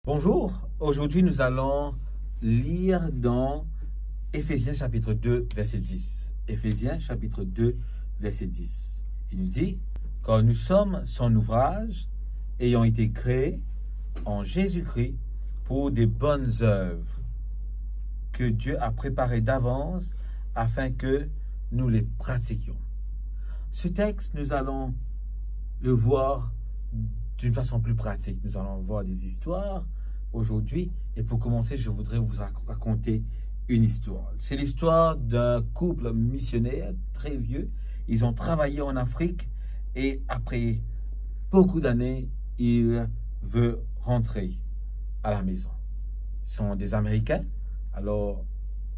Bonjour, aujourd'hui nous allons lire dans Éphésiens chapitre 2 verset 10. Éphésiens chapitre 2 verset 10. Il nous dit, car nous sommes son ouvrage, ayant été créés en Jésus-Christ pour des bonnes œuvres que Dieu a préparées d'avance afin que nous les pratiquions. Ce texte, nous allons le voir d'une façon plus pratique. Nous allons voir des histoires aujourd'hui. Et pour commencer, je voudrais vous raconter une histoire. C'est l'histoire d'un couple missionnaire très vieux. Ils ont travaillé en Afrique et après beaucoup d'années, ils veulent rentrer à la maison. Ils sont des Américains. Alors,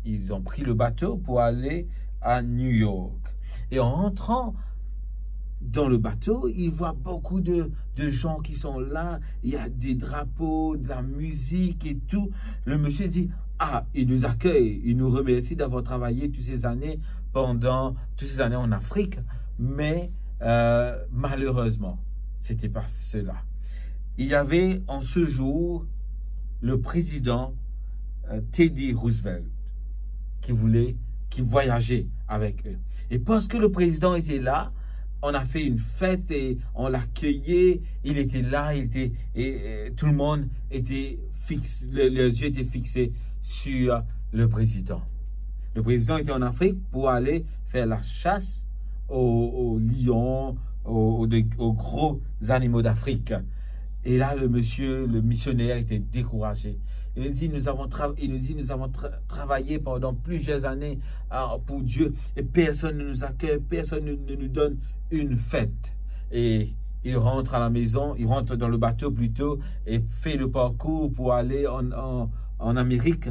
ils ont pris le bateau pour aller à New York. Et en rentrant dans le bateau, il voit beaucoup de gens qui sont là. Il y a des drapeaux, de la musique et tout. Le monsieur dit, il nous accueille, il nous remercie d'avoir travaillé toutes ces années en Afrique. Mais malheureusement, c'était pas cela. Il y avait en ce jour le président Teddy Roosevelt qui voyageait avec eux. Et parce que le président était là, on a fait une fête et on l'accueillait. Il était là, et tout le monde était fixe, les yeux étaient fixés sur le président. Le président était en Afrique pour aller faire la chasse aux lions, aux gros animaux d'Afrique. Et là, le missionnaire était découragé. Il nous dit, nous avons travaillé pendant plusieurs années pour Dieu et personne ne nous accueille, personne ne nous donne une fête. Et il rentre à la maison, il rentre dans le bateau plutôt et fait le parcours pour aller en Amérique.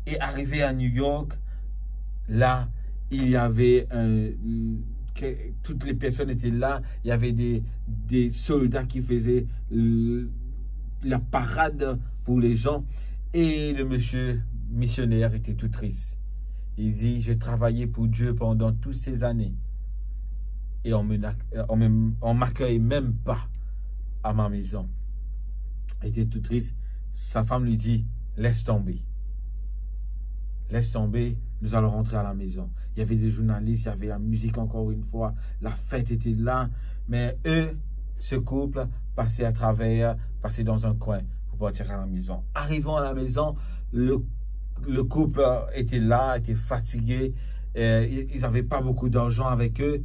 Et arrivé à New York, là, il y avait toutes les personnes étaient là. Il y avait des soldats qui faisaient la parade pour les gens. Et le monsieur missionnaire était tout triste. Il dit, j'ai travaillé pour Dieu pendant toutes ces années. Et on m'accueille même pas à ma maison. Il était tout triste. Sa femme lui dit, laisse tomber. Laisse tomber, nous allons rentrer à la maison. Il y avait des journalistes, il y avait la musique encore une fois. La fête était là. Mais eux, ce couple, passaient dans un coin pour partir à la maison. Arrivant à la maison, le couple était là, était fatigué. Ils n'avaient pas beaucoup d'argent avec eux.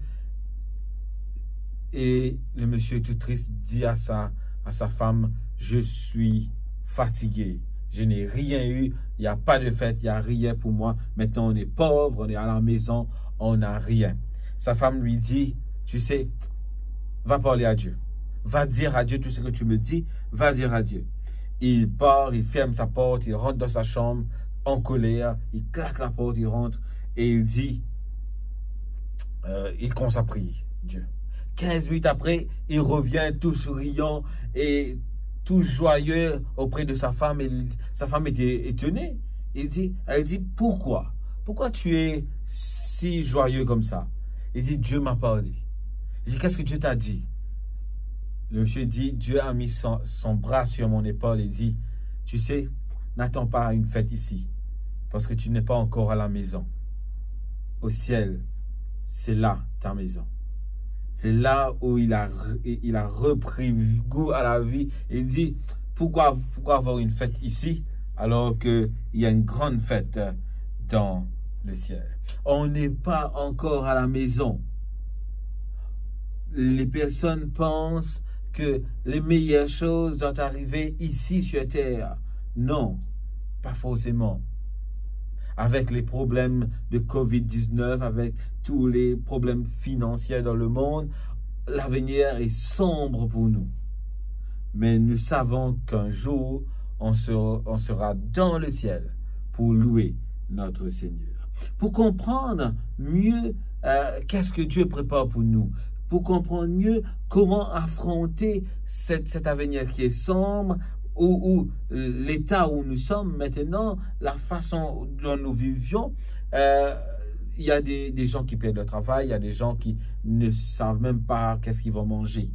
Et le monsieur tout triste dit à sa femme, je suis fatigué. Je n'ai rien eu, il n'y a pas de fête, il n'y a rien pour moi. Maintenant, on est pauvre, on est à la maison, on n'a rien. Sa femme lui dit, tu sais, va parler à Dieu. Va dire à Dieu tout ce que tu me dis, va dire à Dieu. Il part, il ferme sa porte, il rentre dans sa chambre en colère, il claque la porte, il rentre et il dit, il commence à prier Dieu. 15 minutes après, il revient tout souriant et tout joyeux auprès de sa femme. Et sa femme était étonnée. Elle dit, pourquoi? Pourquoi tu es si joyeux comme ça? Il dit, Dieu m'a parlé. Il dit, qu'est-ce que Dieu t'a dit? Le monsieur dit, Dieu a mis son bras sur mon épaule et dit, tu sais, n'attends pas une fête ici, parce que tu n'es pas encore à la maison. Au ciel, c'est là ta maison. C'est là où il a repris goût à la vie. Il dit, pourquoi avoir une fête ici alors qu'il y a une grande fête dans le ciel? On n'est pas encore à la maison. Les personnes pensent que les meilleures choses doivent arriver ici sur terre. Non, pas forcément. Avec les problèmes de COVID-19, avec tous les problèmes financiers dans le monde, l'avenir est sombre pour nous. Mais nous savons qu'un jour, on sera dans le ciel pour louer notre Seigneur. Pour comprendre mieux qu'est-ce que Dieu prépare pour nous, pour comprendre mieux comment affronter cet avenir qui est sombre, ou l'état où nous sommes maintenant, la façon dont nous vivions, il y a des gens qui perdent leur travail, il y a des gens qui ne savent même pas qu'est-ce qu'ils vont manger.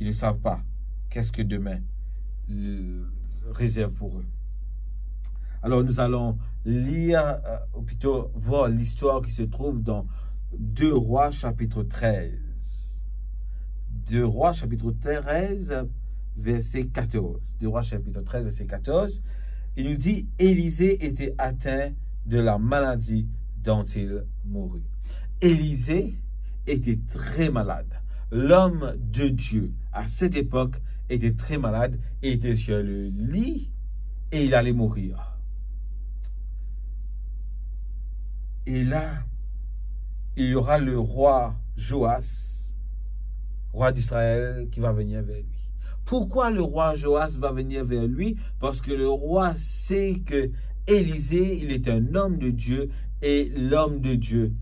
Ils ne savent pas qu'est-ce que demain réserve pour eux. Alors nous allons lire, ou plutôt voir l'histoire qui se trouve dans 2 Rois chapitre 13. 2 Rois chapitre 13, verset 14. 2 Rois chapitre 13, verset 14. Il nous dit, Élisée était atteint de la maladie dont il mourut. Élisée était très malade. L'homme de Dieu, à cette époque, était très malade, et était sur le lit, et il allait mourir. Et là, il y aura le roi Joas, roi d'Israël, qui va venir vers lui. Pourquoi le roi Joas va venir vers lui? Parce que le roi sait que Élisée, il est un homme de Dieu, et l'homme de Dieu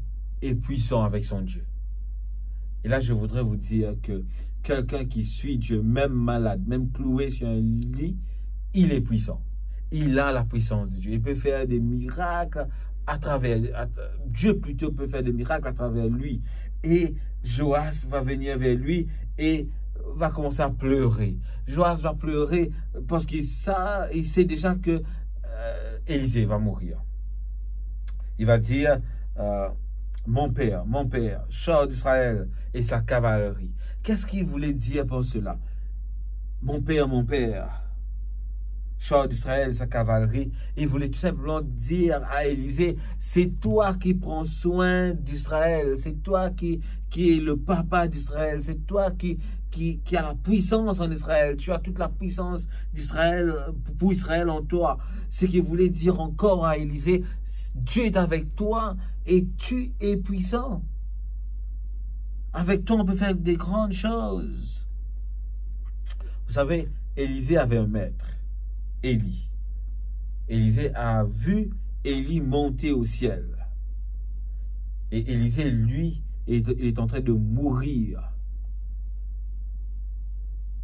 est puissant avec son Dieu. Et là, je voudrais vous dire que quelqu'un qui suit Dieu, même malade, même cloué sur un lit, il est puissant. Il a la puissance de Dieu. Il peut faire des miracles à travers... Dieu plutôt peut faire des miracles à travers lui. Et Joas va venir vers lui et va commencer à pleurer. Joas va pleurer parce qu'il sait déjà que Élisée va mourir. Il va dire... mon père, char d'Israël et sa cavalerie. Qu'est-ce qu'il voulait dire par cela? Mon père, char d'Israël et sa cavalerie. Il voulait tout simplement dire à Élisée, c'est toi qui prends soin d'Israël, c'est toi qui est le papa d'Israël, c'est toi qui a la puissance en Israël, tu as toute la puissance d'Israël, pour Israël en toi. Ce qu'il voulait dire encore à Élisée, Dieu est avec toi et tu es puissant. Avec toi, on peut faire des grandes choses. Vous savez, Élisée avait un maître, Élie. Élisée a vu Élie monter au ciel. Et Élisée, lui, est en train de mourir.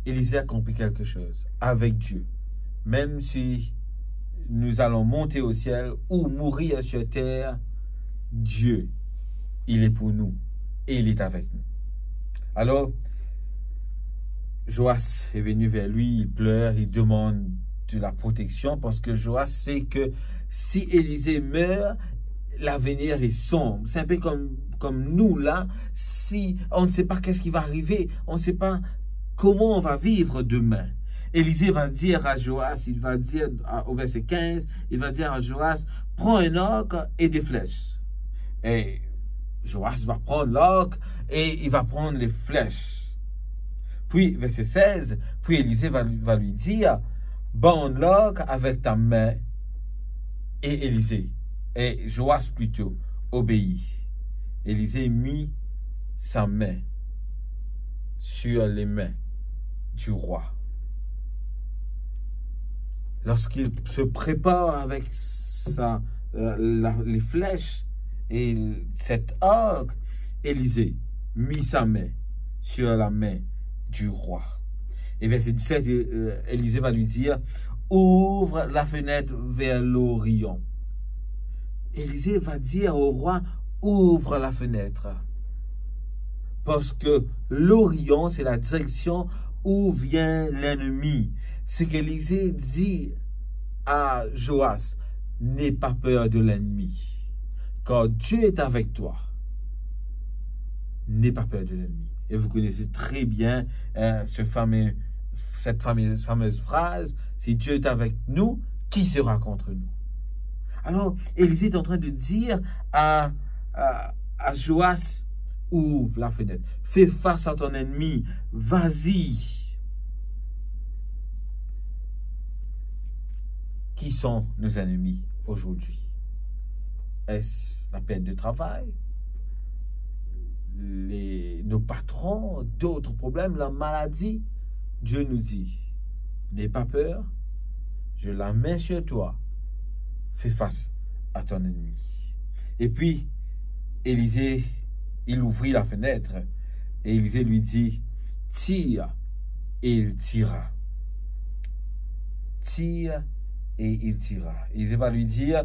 Élisée a compris quelque chose avec Dieu. Même si nous allons monter au ciel ou mourir sur terre, Dieu, il est pour nous et il est avec nous. Alors, Joas est venu vers lui, il pleure, il demande de la protection parce que Joas sait que si Élisée meurt, l'avenir est sombre. C'est un peu comme nous là, si on ne sait pas qu'est-ce qui va arriver, on ne sait pas comment on va vivre demain. Élisée va dire à Joas, il va dire au verset 15, il va dire à Joas, prends un arc et des flèches. Et Joas va prendre l'arc et il va prendre les flèches. Puis, verset 16, puis Élisée va lui dire, bande l'arc avec ta main. Et Joas plutôt obéit. Élisée mit sa main sur les mains du roi. Lorsqu'il se prépare avec les flèches et cet arc, Élisée mit sa main sur la main du roi. Et verset 17, Élisée va lui dire, ouvre la fenêtre vers l'Orient. Élisée va dire au roi, ouvre la fenêtre. Parce que l'Orient, c'est la direction où vient l'ennemi. Ce qu'Élisée dit à Joas, n'aie pas peur de l'ennemi. Car Dieu est avec toi. N'aie pas peur de l'ennemi. Et vous connaissez très bien cette fameuse phrase, si Dieu est avec nous, qui sera contre nous? Alors, Élisée est en train de dire à Joas, ouvre la fenêtre, fais face à ton ennemi, vas-y. Qui sont nos ennemis aujourd'hui? Est-ce la perte de travail? Nos patrons, d'autres problèmes, la maladie? Dieu nous dit, n'aie pas peur, je la mets sur toi, fais face à ton ennemi. Et puis, Élisée, il ouvrit la fenêtre et Élisée lui dit, tire, et il tira. Tire, et il tira. Élisée va lui dire,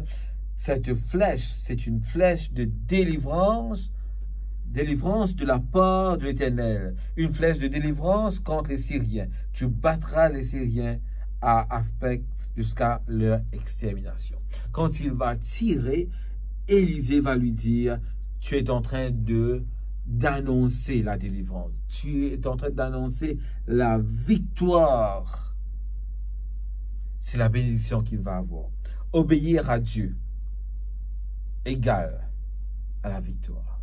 cette flèche, c'est une flèche de délivrance de la part de l'Éternel, une flèche de délivrance contre les Syriens. Tu battras les Syriens à affect jusqu'à leur extermination. Quand il va tirer, Élisée va lui dire, tu es en train d'annoncer la délivrance. Tu es en train d'annoncer la victoire. C'est la bénédiction qu'il va avoir. Obéir à Dieu égale à la victoire.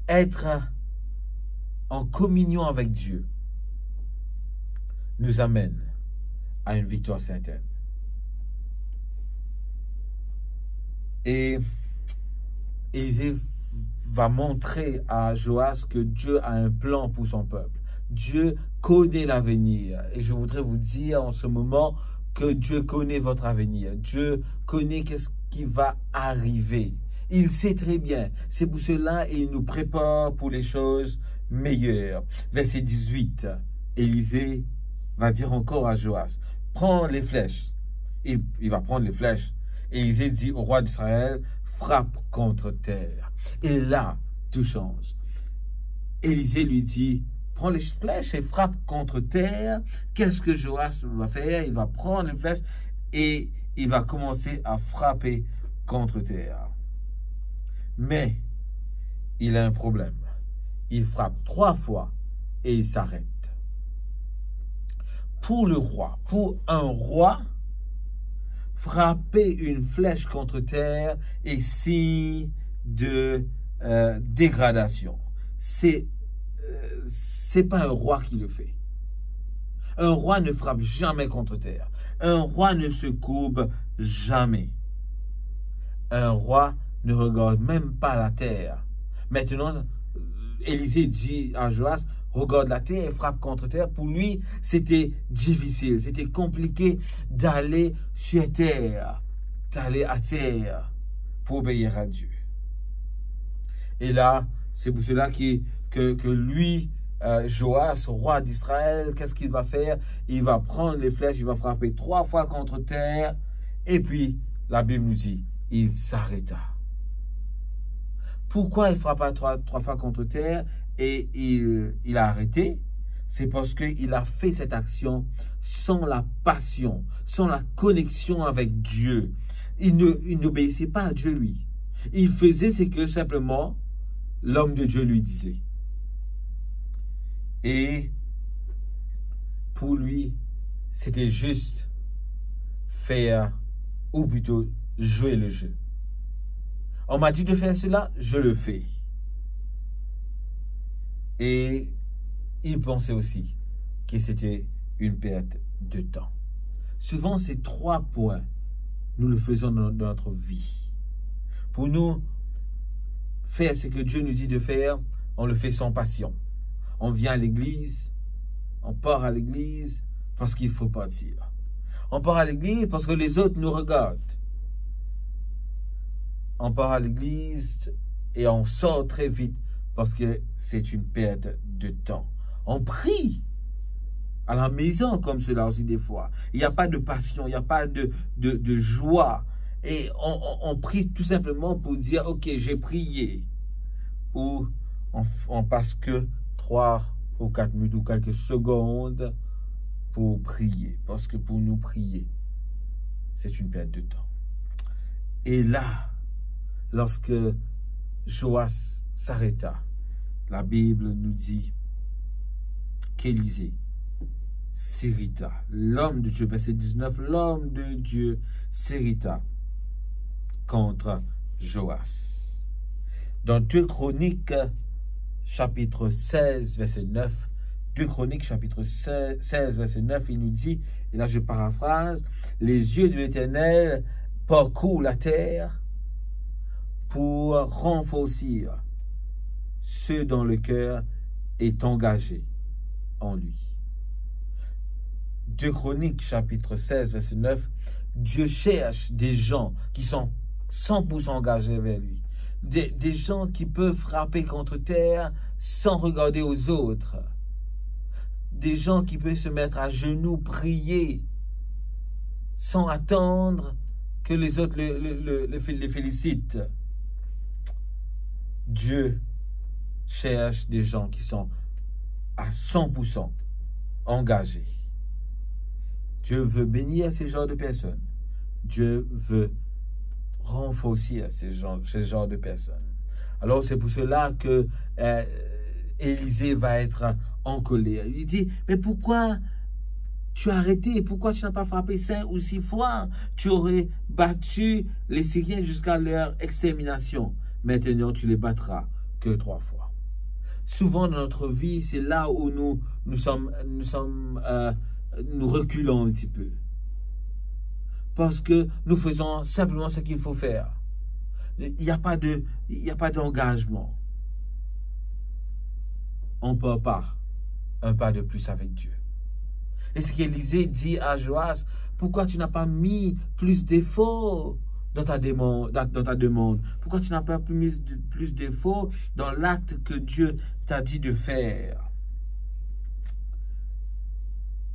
Être en communion avec Dieu nous amène à une victoire certaine. Et Élisée va montrer à Joas que Dieu a un plan pour son peuple. Dieu connaît l'avenir. Et je voudrais vous dire en ce moment que Dieu connaît votre avenir. Dieu connaît qu'est-ce qui va arriver. Il sait très bien. C'est pour cela qu'il nous prépare pour les choses meilleures. Verset 18, Élisée va dire encore à Joas, prends les flèches. Il va prendre les flèches. Élisée dit au roi d'Israël, frappe contre terre. Et là, tout change. Élisée lui dit, prends les flèches et frappe contre terre. Qu'est-ce que Joas va faire? Il va prendre les flèches et il va commencer à frapper contre terre. Mais il a un problème. Il frappe 3 fois et il s'arrête. Pour le roi, pour un roi, frapper une flèche contre terre est signe de dégradation. C'est pas un roi qui le fait. Un roi ne frappe jamais contre terre. Un roi ne se courbe jamais. Un roi ne regarde même pas la terre. Maintenant, Élisée dit à Joas, regarde la terre et frappe contre terre. Pour lui, c'était difficile, c'était compliqué d'aller sur terre, d'aller à terre pour obéir à Dieu. Et là, c'est pour cela que lui, Joas, roi d'Israël, qu'est-ce qu'il va faire? Il va prendre les flèches, il va frapper 3 fois contre terre, et puis la Bible nous dit, il s'arrêta. Pourquoi il frappa 3 fois contre terre et il a arrêté? C'est parce qu'il a fait cette action sans la passion, sans la connexion avec Dieu. Il n'obéissait pas à Dieu, lui. Il faisait ce que simplement l'homme de Dieu lui disait. Et pour lui, c'était juste faire, ou plutôt jouer le jeu. On m'a dit de faire cela, je le fais. Et il pensait aussi que c'était une perte de temps. Souvent, ces 3 points, nous le faisons dans notre vie. Pour nous, faire ce que Dieu nous dit de faire, on le fait sans passion. On vient à l'église, on part à l'église parce qu'il faut partir. On part à l'église parce que les autres nous regardent. On part à l'église et on sort très vite parce que c'est une perte de temps. On prie à la maison comme cela aussi des fois. Il n'y a pas de passion, il n'y a pas de joie. Et on prie tout simplement pour dire, ok, j'ai prié. Ou on passe que 3 ou 4 minutes ou quelques secondes pour prier. Parce que pour nous prier, c'est une perte de temps. Et là, lorsque Joas s'arrêta, la Bible nous dit qu'Élisée s'irrita. L'homme de Dieu, verset 19, l'homme de Dieu s'irrita contre Joas. Dans 2 Chroniques, chapitre 16, verset 9, 2 Chroniques, chapitre 16, verset 9, il nous dit, et là je paraphrase, les yeux de l'Éternel parcourent la terre pour renforcer ceux dont le cœur est engagé en lui. 2 Chroniques, chapitre 16, verset 9, Dieu cherche des gens qui sont 100% engagés vers lui. Des gens qui peuvent frapper contre terre sans regarder aux autres. Des gens qui peuvent se mettre à genoux, prier, sans attendre que les autres les félicitent. Dieu cherche des gens qui sont à 100% engagés. Dieu veut bénir ce genre de personnes. Dieu veut renforcer ce genre de personnes. Alors c'est pour cela que Élisée va être en colère. Il dit, mais pourquoi tu as arrêté? Pourquoi tu n'as pas frappé 5 ou 6 fois? Tu aurais battu les Syriens jusqu'à leur extermination. Maintenant, tu les battras que 3 fois. Souvent dans notre vie, c'est là où nous reculons un petit peu. Parce que nous faisons simplement ce qu'il faut faire. Il n'y a pas d'engagement. On ne peut pas un pas de plus avec Dieu. Et ce qu'Élisée dit à Joas, pourquoi tu n'as pas mis plus d'efforts dans ta demande? Pourquoi tu n'as pas mis plus d'efforts dans l'acte que Dieu t'a dit de faire?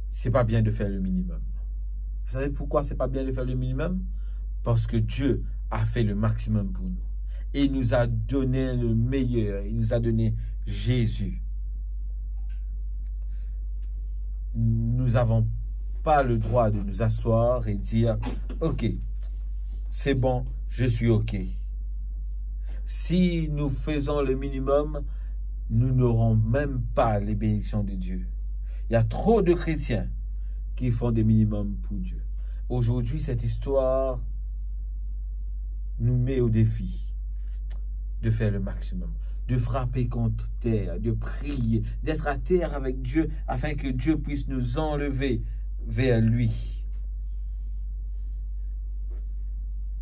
C'est pas bien de faire le minimum. Vous savez pourquoi c'est pas bien de faire le minimum? Parce que Dieu a fait le maximum pour nous. Et il nous a donné le meilleur. Il nous a donné Jésus. Nous n'avons pas le droit de nous asseoir et dire « Ok, c'est bon, je suis ok ». Si nous faisons le minimum, nous n'aurons même pas les bénédictions de Dieu. Il y a trop de chrétiens qui font des minimums pour Dieu. Aujourd'hui, cette histoire nous met au défi de faire le maximum, de frapper contre terre, de prier, d'être à terre avec Dieu afin que Dieu puisse nous enlever vers lui.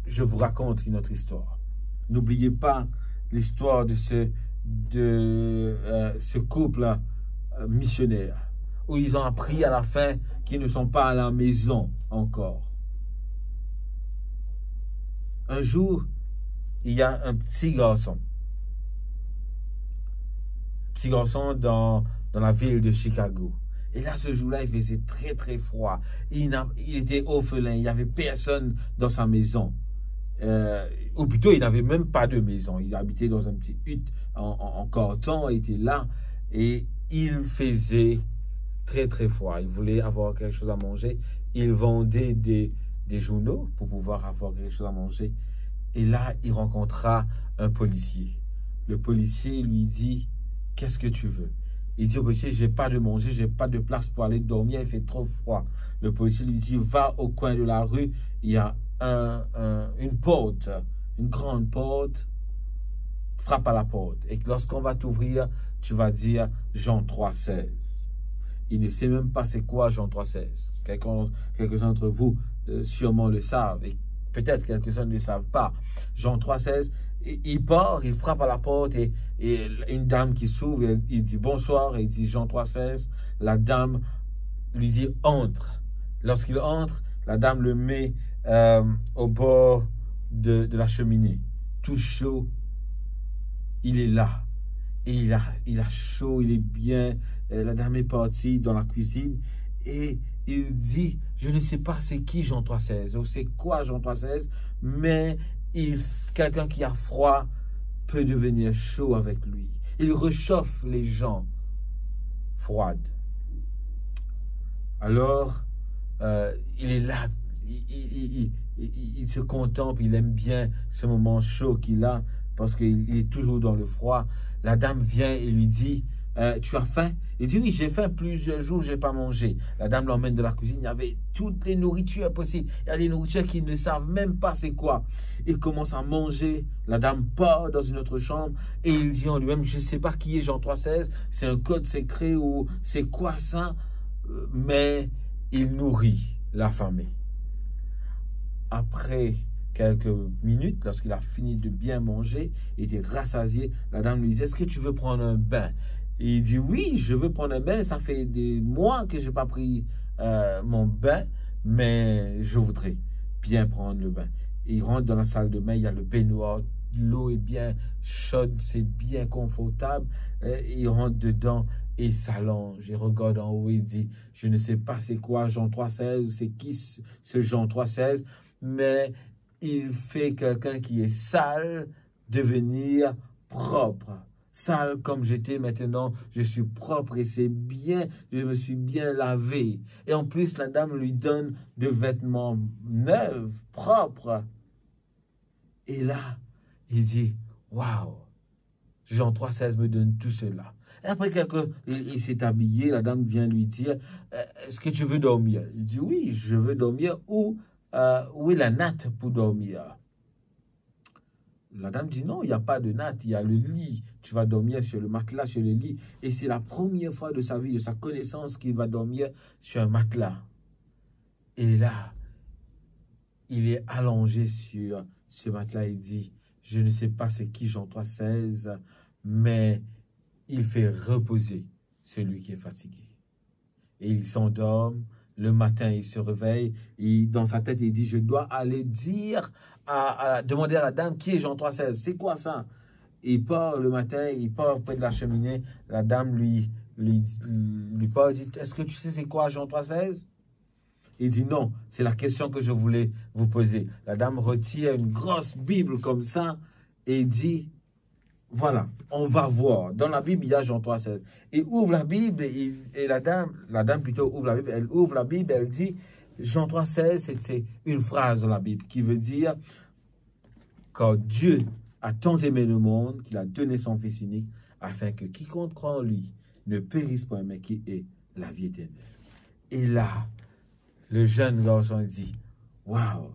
Je vous raconte une autre histoire. N'oubliez pas l'histoire de ce couple missionnaire où ils ont appris à la fin qu'ils ne sont pas à la maison encore. Un jour, il y a un petit garçon dans la ville de Chicago. Et là, ce jour-là, il faisait très, très froid. Il était orphelin, il n'y avait personne dans sa maison. Ou plutôt, il n'avait même pas de maison. Il habitait dans un petit hutte en carton, il était là. Et il faisait très, très froid. Il voulait avoir quelque chose à manger. Il vendait des journaux pour pouvoir avoir quelque chose à manger. Et là, il rencontra un policier. Le policier lui dit, « Qu'est-ce que tu veux ?» Il dit au policier, « Je n'ai pas de manger, je n'ai pas de place pour aller dormir, il fait trop froid. » Le policier lui dit, « Va au coin de la rue, il y a une porte, une grande porte, frappe à la porte. Et lorsqu'on va t'ouvrir, tu vas dire Jean 3,16. » Il ne sait même pas c'est quoi Jean 3,16. Quelques-uns d'entre vous sûrement le savent, et peut-être quelques-uns ne le savent pas. Jean 3,16, il part, il frappe à la porte et une dame qui s'ouvre, il dit bonsoir, et il dit Jean 3,16. La dame lui dit entre. Lorsqu'il entre, la dame le met au bord de la cheminée, tout chaud. Il est là et il a chaud, il est bien. La dame est partie dans la cuisine et il dit, je ne sais pas c'est qui Jean 3,16 ou c'est quoi Jean 3,16, mais quelqu'un qui a froid peut devenir chaud avec lui. Il réchauffe les gens froides. Alors, il est là, il se contemple, il aime bien ce moment chaud qu'il a parce qu'il est toujours dans le froid. La dame vient et lui dit, tu as faim? Il dit, oui, j'ai faim, plusieurs jours, je n'ai pas mangé. La dame l'emmène dans la cuisine, il y avait toutes les nourritures possibles. Il y a des nourritures qu'ils ne savent même pas c'est quoi. Il commence à manger, la dame part dans une autre chambre et il dit en lui-même, je ne sais pas qui est Jean 3,16, c'est un code secret ou c'est quoi ça? Mais il nourrit l'affamé. Après quelques minutes, lorsqu'il a fini de bien manger, il était rassasié, la dame lui dit, est-ce que tu veux prendre un bain? Et il dit, oui, je veux prendre un bain, ça fait des mois que je n'ai pas pris mon bain, mais je voudrais bien prendre le bain. Et il rentre dans la salle de bain, il y a le baignoire, l'eau est bien chaude, c'est bien confortable, il rentre dedans et il s'allonge, il regarde en haut, il dit, je ne sais pas c'est quoi Jean 3,16 ou c'est qui ce Jean 3,16, mais il fait quelqu'un qui est sale devenir propre. sale comme j'étais, maintenant je suis propre et c'est bien, je me suis bien lavé. Et en plus, la dame lui donne de vêtements neufs, propres. Et là, il dit, waouh, Jean 3,16 me donne tout cela. Et après, il s'est habillé, la dame vient lui dire, est-ce que tu veux dormir? Il dit, oui, je veux dormir. Où est la natte pour dormir? La dame dit, non, il n'y a pas de natte, il y a le lit. Tu vas dormir sur le matelas, sur le lit. Et c'est la première fois de sa vie, de sa connaissance, qu'il va dormir sur un matelas. Et là, il est allongé sur ce matelas. Il dit, je ne sais pas c'est qui Jean 3,16, mais il fait reposer celui qui est fatigué. Et il s'endorme. Le matin, il se réveille. Et dans sa tête, il dit, je dois aller dire, demander à la dame qui est Jean 3,16. C'est quoi ça? Il part le matin, il part près de la cheminée. La dame lui parle, dit, est-ce que tu sais c'est quoi Jean 3,16? Il dit non, c'est la question que je voulais vous poser. La dame retire une grosse Bible comme ça et dit, voilà, on va voir. Dans la Bible, il y a Jean 3,16. Il ouvre la Bible et la dame plutôt ouvre la Bible. Elle ouvre la Bible, elle dit, Jean 3,16, c'est une phrase dans la Bible qui veut dire, car Dieu a tant aimé le monde qu'il a donné son Fils unique, afin que quiconque croit en lui ne périsse point, mais qui ait la vie éternelle. Et là, le jeune garçon dit, waouh,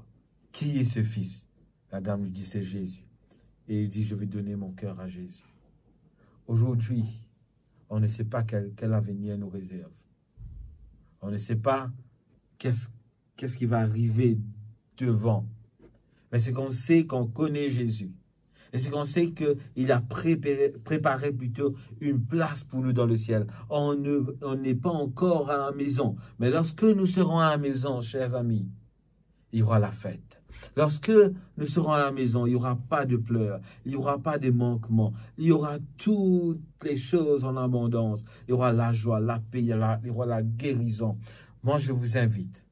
qui est ce fils? La dame lui dit, c'est Jésus. Et il dit, je vais donner mon cœur à Jésus. Aujourd'hui, on ne sait pas quel avenir nous réserve. On ne sait pas qu'est-ce qui va arriver devant. Mais c'est qu'on sait qu'on connaît Jésus. Et c'est qu'on sait qu'il a préparé plutôt une place pour nous dans le ciel. On n'est pas encore à la maison. Mais lorsque nous serons à la maison, chers amis, il y aura la fête. Lorsque nous serons à la maison, il n'y aura pas de pleurs, il n'y aura pas de manquements, il y aura toutes les choses en abondance. Il y aura la joie, la paix, il y aura la guérison. Moi, je vous invite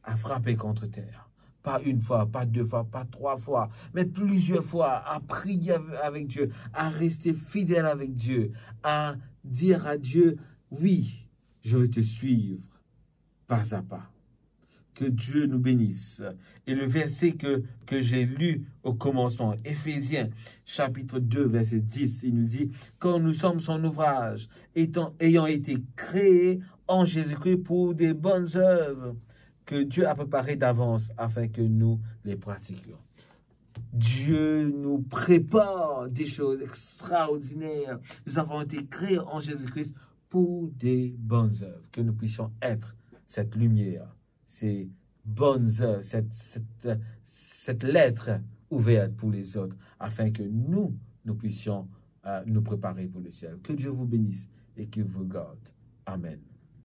à frapper contre terre. Pas une fois, pas deux fois, pas trois fois, mais plusieurs fois, à prier avec Dieu, à rester fidèle avec Dieu, à dire à Dieu, oui, je vais te suivre pas à pas. Que Dieu nous bénisse. Et le verset que j'ai lu au commencement, Éphésiens, chapitre 2, verset 10, il nous dit, « Quand nous sommes son ouvrage, ayant été créés en Jésus-Christ pour des bonnes œuvres, que Dieu a préparées d'avance afin que nous les pratiquions. » Dieu nous prépare des choses extraordinaires. Nous avons été créés en Jésus-Christ pour des bonnes œuvres, que nous puissions être cette lumière, ces bonnes œuvres, cette lettre ouverte pour les autres, afin que nous puissions nous préparer pour le ciel. Que Dieu vous bénisse et qu'il vous garde. Amen.